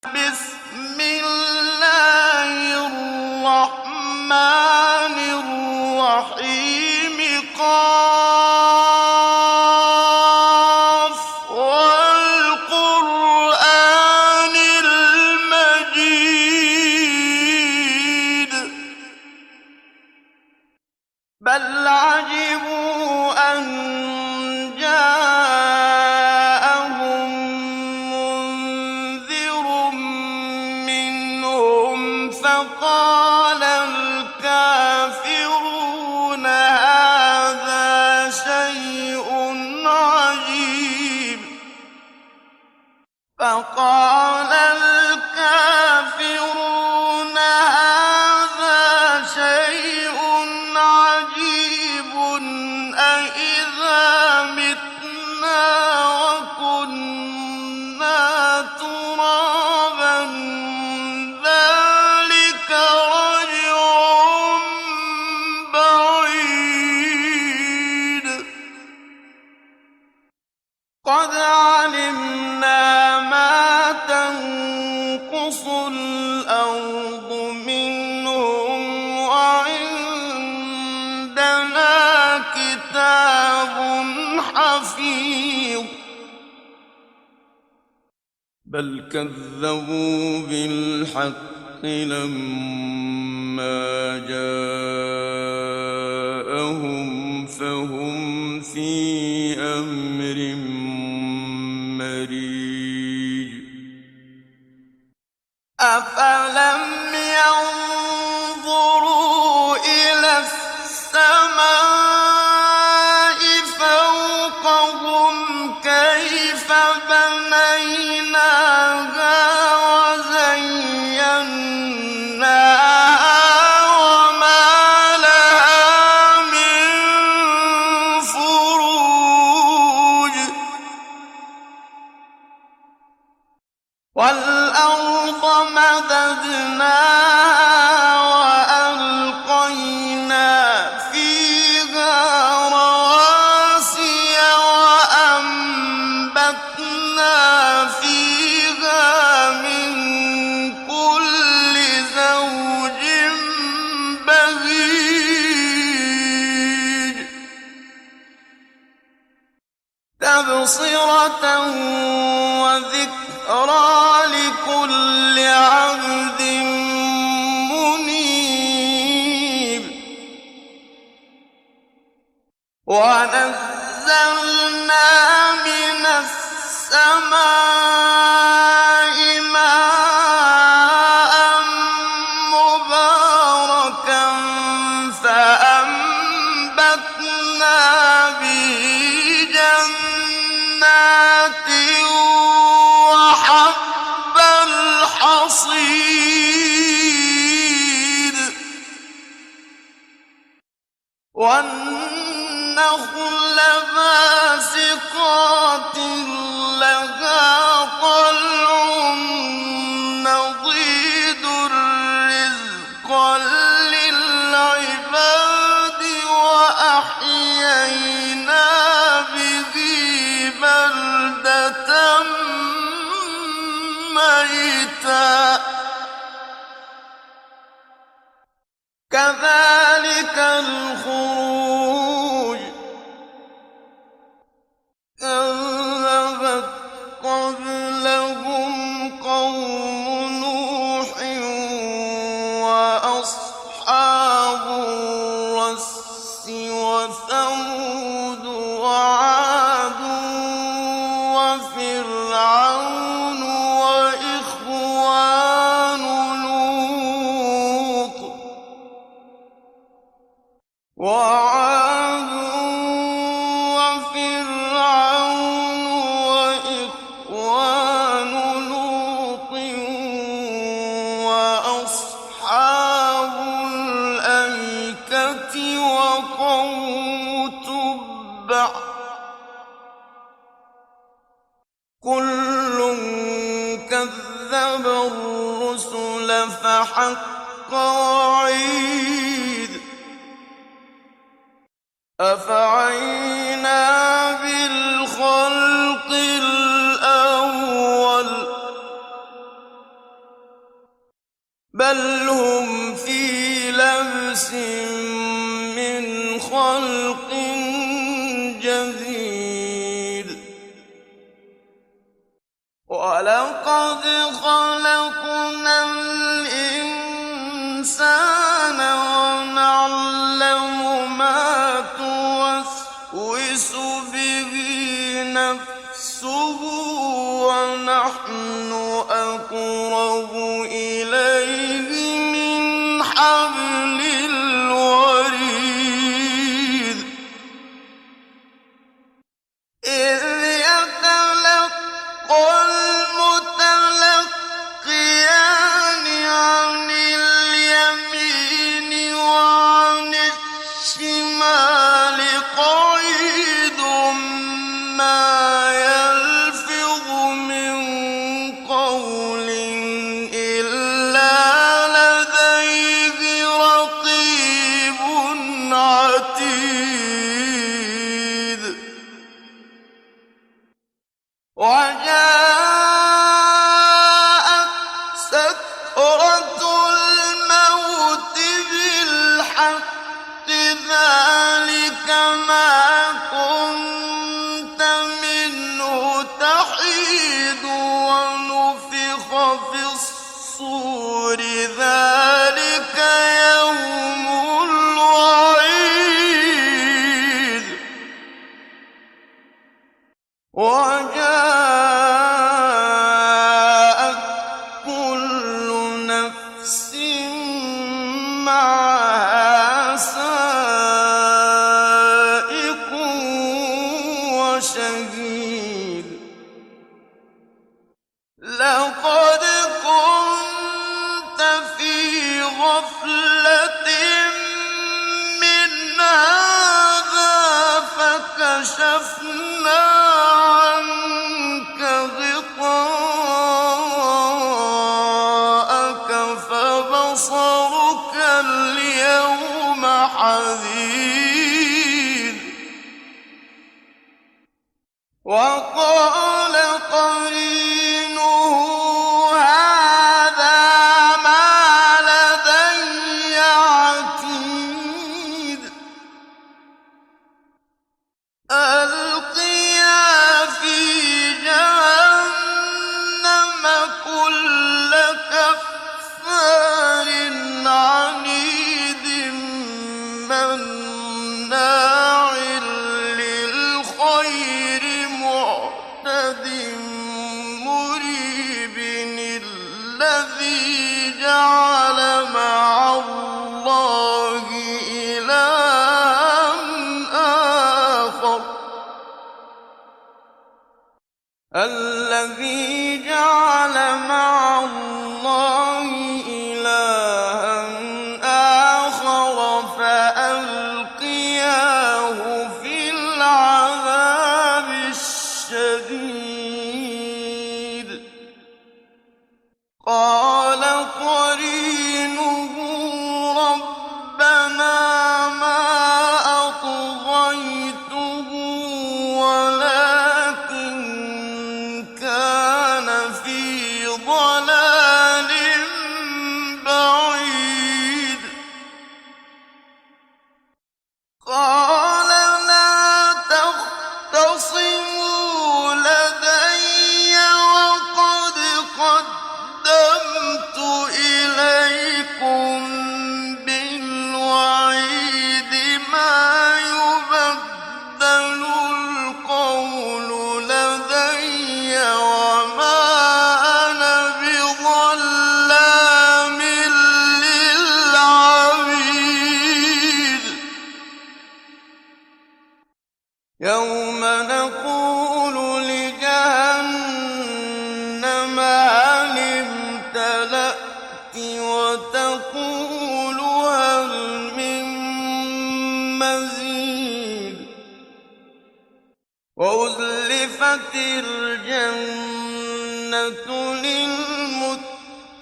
بسم الله الرحمن الرحيم قاف والقرآن المجيد بل عجبوا أن جاءهم منذر منهم فقال الكافرون هذا شيء عجيب فقال الكافرون هذا شيء عجيب أإذا متنا وكنا ترابا ذلك رجع بعيد قد علمنا ما تنقص الأرض منهم وعندنا كتاب حفيظ بل كذبوا بالحق لما جاءهم فهم في أمر مريج أفلم ينظروا إلى السماء فوقهم كيف بنيناها وزيناها وما لها من فروج والأرض مددناها وألقينا فيها رواسي وأنبتنا فيها من كل زوج بهيج تبصرة وذكرى لكل عبد منيب ونزلنا من السماء ماء مباركا فأنبتنا به جنات وحب الحصيد والنخل باسقات لها طلع نضيد رزقا للعباد وأحيينا به بلدة ميتا كذلك الخروج كذبت قبلهم قوم نوح وأصحاب الرس وثمود وعاد وفرعون وإخوان لوط وعاد وفرعون وإخوان لوط وأصحاب الأيكة وقوم تبع كل كذب الرسل فحق وعيد أفعينا بالخلق الأول بل هم في لبس من خلق جديد ولقد خلقنا الإنسان ونعلم ما توسوس به نفسه ونحن أقرب إليه من حبل الوريد إذ يتلقى المتلقيان عن اليمين وعن الشمال قعيد ما يلفظ من قول إلا لديه رقيب عتيد وجاءت سكرة الموت بالحق ذلك ما كنت منه تحيد ونفخ في الصور ذلك يوم الوعيد وجاءت كل نفس معها سائق وشهيد لقد كنت في غفلة من هذا فكشفنا عنك غطاءك فبصرك اليوم حديد وقال قرينه هذا ما لدي عتيد ألقيا في جهنم كل كفار عنيد مناع للخير معتد مريب الذي جعل مع الله إلها آخر الذي جعل مع الله إلها آخر فألقياه في العذاب الشديد قال قرينه ربنا ما أطغيته ولكن كان في ضلال بعيد قال لا تختصموا لدي وقد قدمت إليكم بالوعيد ما يبدل القول لدي وما أنا بظلام للعبيد يوم نقول لجهنم هل امتلأت وتقول هل من مزيد وأزلفت الجنة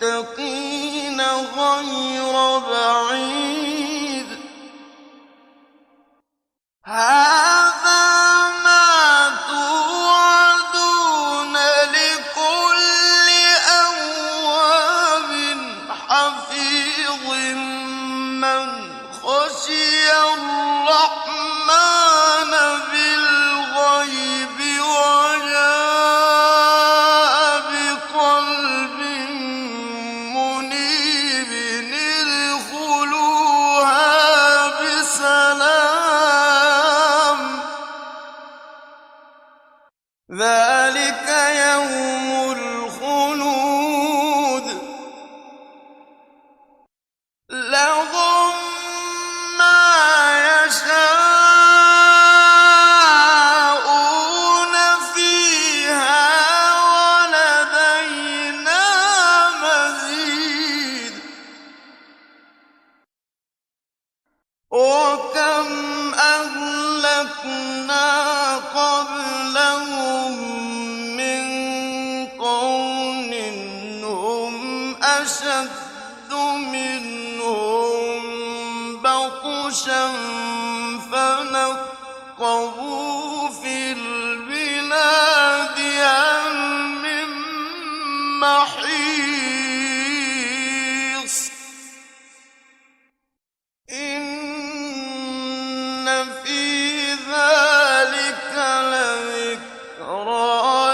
للمتقين غير بعيد هذا ما توعدون لكل أواب حفيظ منهم أشد منهم بطشا فنقبوا في البلاد هل من محيص إن في ذلك لذكرى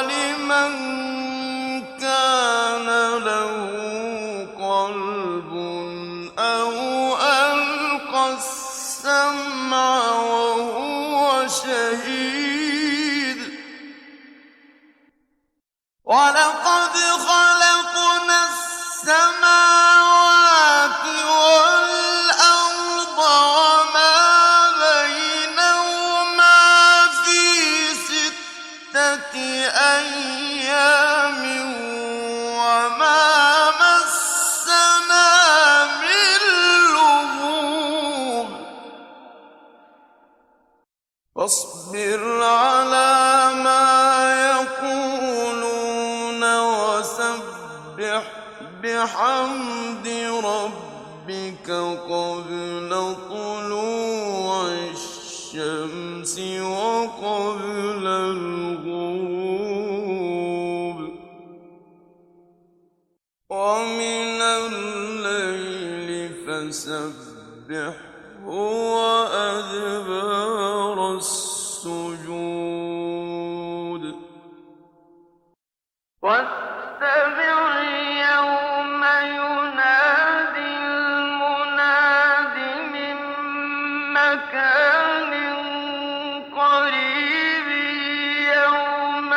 لمن كان له قلب أو ألقى السمع وهو شهيد ولقد خلقنا السماوات والأرض وما بينهما في 6 أيام وما مسنا من لغوب فاصبر على ما يقولون وسبح بحمد ربك قبل طلوع الشمس وقبل الغروب ومن الليل فسبحه وأدبار السجود واستمع يوم ينادي المناد من مكان قريب يوم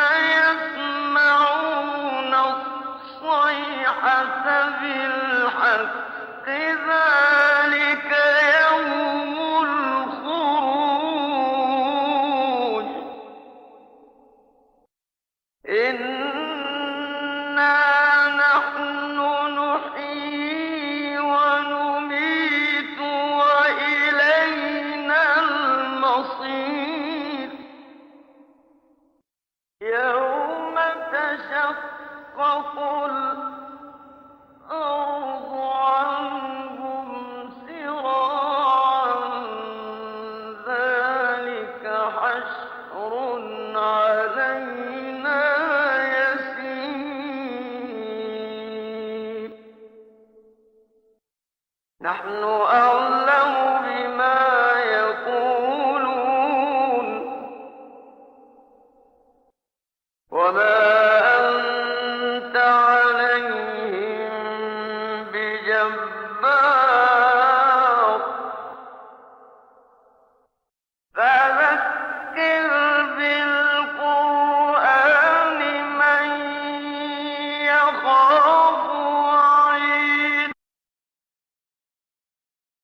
يسمعون الصيحة بالحق ذلك يوم الخروج إنا نحن نحيي ونميت وإلينا المصير يوم تشقق الأرض عنهم سراعا ذلك حشر علينا يسير نحن أعلم بما يقولون وما أنت عليهم بجبار فذكر بالقرآن من يخاف